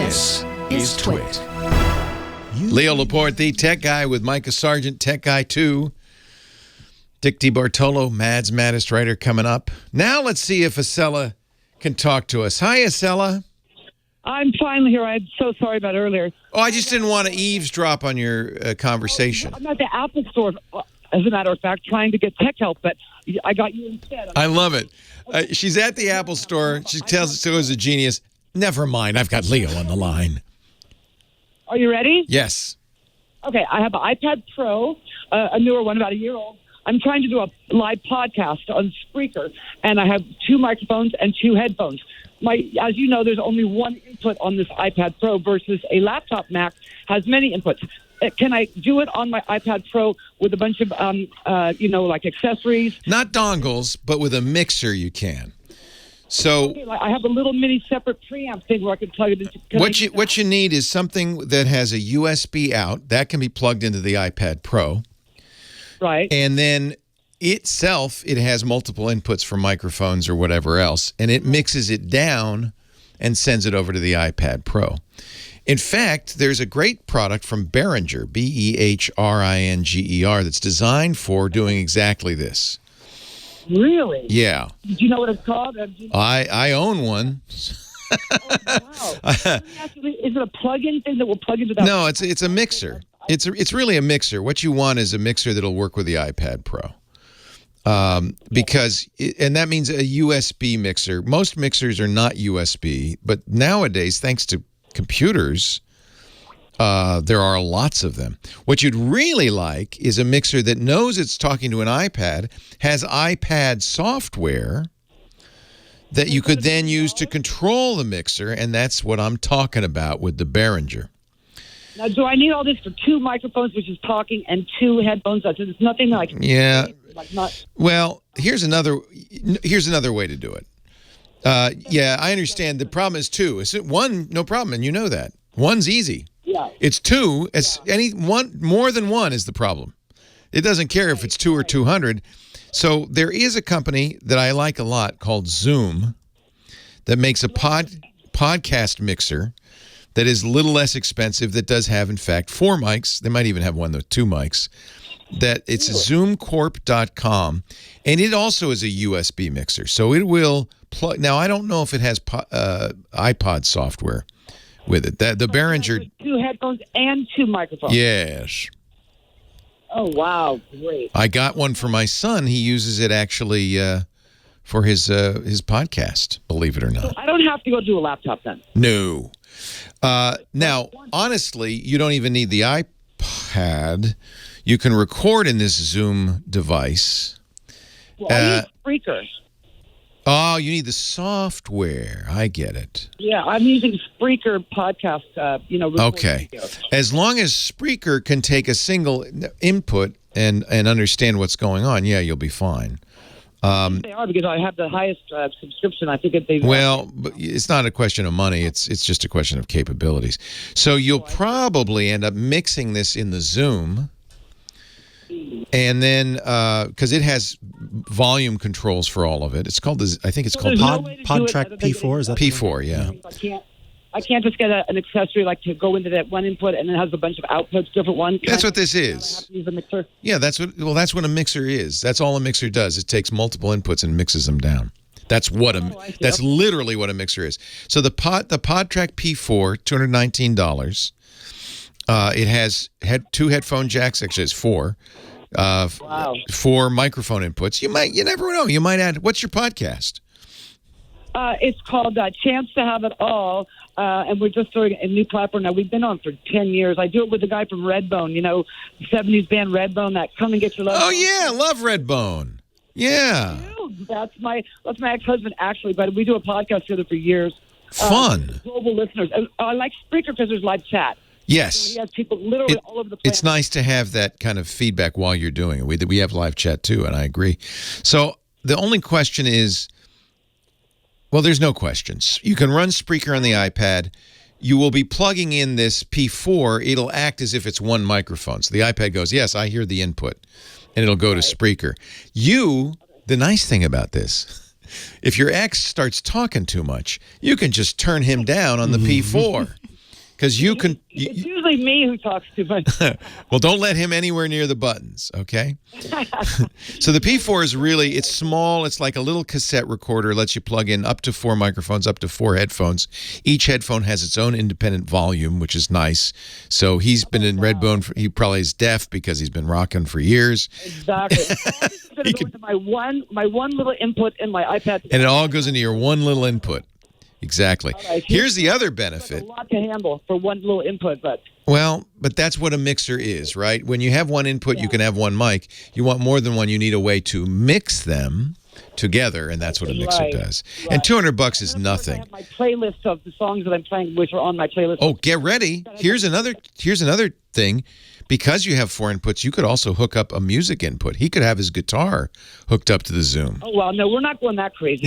This is TWiT. Leo Laporte, the tech guy with Mikah Sargent, Tech Guy 2. Dick DiBartolo, Mad's Maddest Writer, coming up. Now let's see if Acela can talk to us. Hi, Acela. I'm finally here. I'm so sorry about earlier. Oh, I just didn't want to eavesdrop on your conversation. I'm at the Apple store, as a matter of fact, trying to get tech help, but I got you instead. I love it. She's at the Apple store. She tells us it was a genius. Never mind. I've got Leo on the line. Are you ready? Yes. Okay, I have an iPad Pro, a newer one, about a year old. I'm trying to do a live podcast on Spreaker, and I have 2 microphones and 2 headphones. As you know, there's only one input on this iPad Pro versus a laptop Mac has many inputs. Can I do it on my iPad Pro with a bunch of, like accessories? Not dongles, but with a mixer you can. So okay, I have a little mini separate preamp thing where I can plug it into. What you need is something that has a USB out. That can be plugged into the iPad Pro. Right. And then it has multiple inputs for microphones or whatever else, and it mixes it down and sends it over to the iPad Pro. In fact, there's a great product from Behringer, Behringer, that's designed for doing exactly this. Really? Yeah. Do you know what it's called? I own one. Oh, wow. Is it a plug-in thing that will plug into that? No, it's a mixer. It's really a mixer. What you want is a mixer that'll work with the iPad Pro. And that means a USB mixer. Most mixers are not USB, but nowadays, thanks to computers, there are lots of them. What you'd really like is a mixer that knows it's talking to an iPad, has iPad software that you could then use to control the mixer, and that's what I'm talking about with the Behringer. Now, do I need all this for 2 microphones, which is talking, and 2 headphones? There's nothing like... Yeah. Not. Well, here's another way to do it. Yeah, I understand. The problem is 2. Is it 1? No problem, and you know that. 1's easy. Yeah. It's 2. More than 1 is the problem. It doesn't care if it's 2 or 200. So there is a company that I like a lot called Zoom that makes a podcast mixer that is a little less expensive, that does have, in fact, 4 mics. They might even have one with 2 mics. That it's zoomcorp.com, and it also is a USB mixer. So it will plug. Now, I don't know if it has iPod software with it. The Behringer... 2 headphones and 2 microphones. Yes. Oh, wow. Great. I got one for my son. He uses it actually for his podcast, believe it or not. So I don't have to go do a laptop then? No. Now, honestly, you don't even need the iPad. You can record in this Zoom device. Well, I need Spreaker. Oh, you need the software. I get it. Yeah, I'm using Spreaker podcast, Okay. As long as Spreaker can take a single input and understand what's going on, yeah, you'll be fine. They are, because I have the highest subscription. I think well, but it's not a question of money. It's just a question of capabilities. So you'll probably end up mixing this in the Zoom. And then, because it has volume controls for all of it. It's called, I think it's called PodTrack P4. Is that P4, yeah. I can't just get an accessory like to go into that one input and it has a bunch of outputs, different ones. That's what this is. Use a mixer. Yeah, that's what a mixer is. That's all a mixer does. It takes multiple inputs and mixes them down. That's that's literally what a mixer is. So the PodTrack P4, $219. It has 2 headphone jacks. Actually, it's 4. Wow. 4 microphone inputs. You never know. You might add. What's your podcast? It's called Chance to Have It All, and we're just doing a new platform now. We've been on for 10 years. I do it with the guy from Redbone, the 70s band Redbone, that Come and Get Your Love. Oh, yeah, love Redbone. Yeah. That's my ex-husband, actually, but we do a podcast together for years. Fun. Global listeners. I like Spreaker because there's live chat. Yes. So he has people literally all over the planet. It's nice to have that kind of feedback while you're doing it. We have live chat, too, and I agree. So the only question is, well, there's no questions. You can run Spreaker on the iPad. You will be plugging in this P4. It'll act as if it's 1 microphone. So the iPad goes, yes, I hear the input, and it'll go to Spreaker. The nice thing about this, if your ex starts talking too much, you can just turn him down on the P4. because you can. It's usually me who talks too much. Well, don't let him anywhere near the buttons, okay? So the P4 is really, it's small. It's like a little cassette recorder. Lets you plug in up to 4 microphones, up to 4 headphones. Each headphone has its own independent volume, which is nice. So he's been in Redbone. He probably is deaf because he's been rocking for years. Exactly. It's going to go into my one little input in my iPad. And it all goes into your one little input. Exactly. Right, here's the other benefit. A lot to handle for one little input, but that's what a mixer is, right? When you have one input, you can have one mic. You want more than one, you need a way to mix them together, and that's what a mixer does. Right. And $200 is nothing. I have my playlist of the songs that I'm playing, which are on my playlist. Oh, get ready. Here's another thing. Because you have 4 inputs, you could also hook up a music input. He could have his guitar hooked up to the Zoom. Oh, well, no, we're not going that crazy.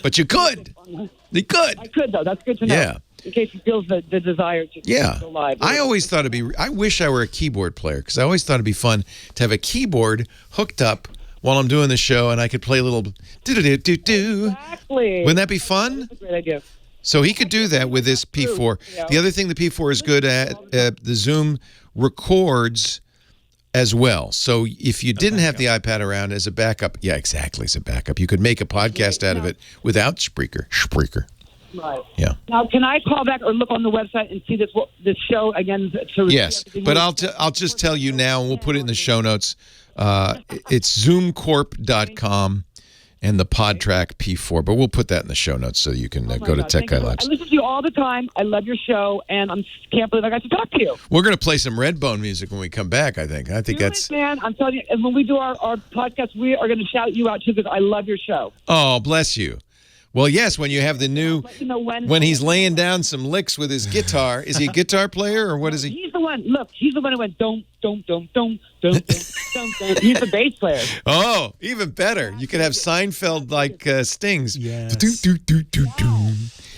But you could. You could. I could, though. That's good to know. Yeah. In case he feels the desire to go live. I always thought I wish I were a keyboard player, because I always thought it'd be fun to have a keyboard hooked up while I'm doing the show, and I could play a little do-do-do-do-do. Exactly. Wouldn't that be fun? That's a great idea. So he could do that with this P4. Yeah. The other thing the P4 is good at, the Zoom records as well. So if you didn't have the iPad around as a backup, as a backup, you could make a podcast out of it without Spreaker. Right. Yeah. Now, can I call back or look on the website and see this show again? Yes, but I'll just tell you now, and we'll put it in the show notes. It's zoomcorp.com. And the PodTrack P4, but we'll put that in the show notes so you can go to Tech Guy Labs. I listen to you all the time. I love your show, and I can't believe I got to talk to you. We're going to play some Redbone music when we come back, I think. I think that's... man. I'm telling you, and when we do our podcast, we are going to shout you out, too, because I love your show. Oh, bless you. Well, yes, when you have the new... when he's laying down some licks with his guitar. Is he a guitar player, or what is he? He's the one. Look, he's the one who went, don't. He's the bass player. Oh, even better. You could have Seinfeld-like stings. Yes.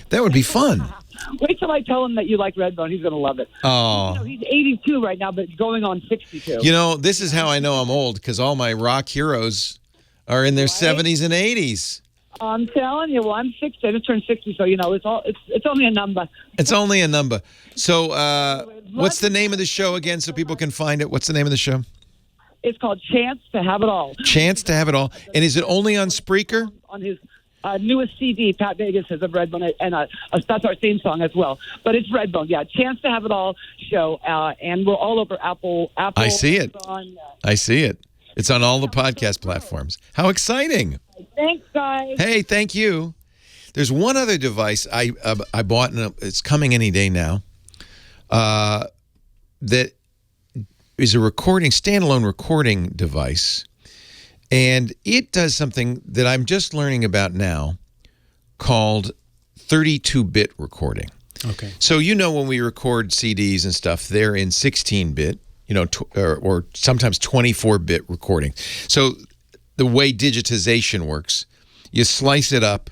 That would be fun. Wait till I tell him that you like Redbone. He's going to love it. Oh. He's 82 right now, but going on 62. This is how I know I'm old, because all my rock heroes are in their 70s and 80s. I'm telling you, well, I'm 60. I just turned 60, so it's only a number. It's only a number. So, what's the name of the show again, so people can find it? What's the name of the show? It's called Chance to Have It All. Chance to Have It All, and is it only on Spreaker? On his newest CD, Pat Vegas has a Redbone, and that's our theme song as well. But it's Redbone, yeah. Chance to Have It All show, and we're all over Apple. I see it. I see it. It's on all the podcast platforms. How exciting! Thanks, guys. Hey, thank you. There's one other device I bought, and it's coming any day now, that is a standalone recording device, and it does something that I'm just learning about now called 32-bit recording. Okay. So when we record CDs and stuff, they're in 16-bit, or sometimes 24-bit recording. So the way digitization works, you slice it up,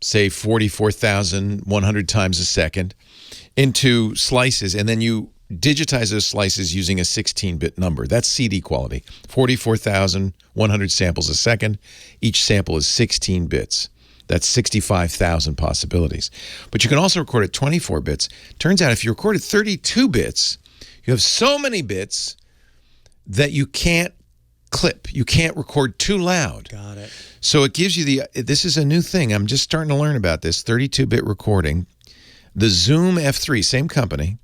say 44,100 times a second, into slices, and then you digitize those slices using a 16-bit number. That's CD quality. 44,100 samples a second. Each sample is 16 bits. That's 65,000 possibilities. But you can also record at 24 bits. Turns out if you record at 32 bits, you have so many bits that you can't clip. You can't record too loud. Got it. So it gives you this is a new thing. I'm just starting to learn about this, 32-bit recording. The Zoom F3, same company,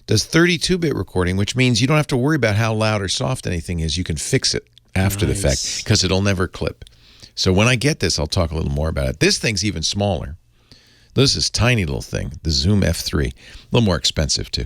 does 32-bit recording, which means you don't have to worry about how loud or soft anything is. You can fix it after the fact because it'll never clip. So when I get this, I'll talk a little more about it. This thing's even smaller. This is a tiny little thing, the Zoom F3. A little more expensive, too.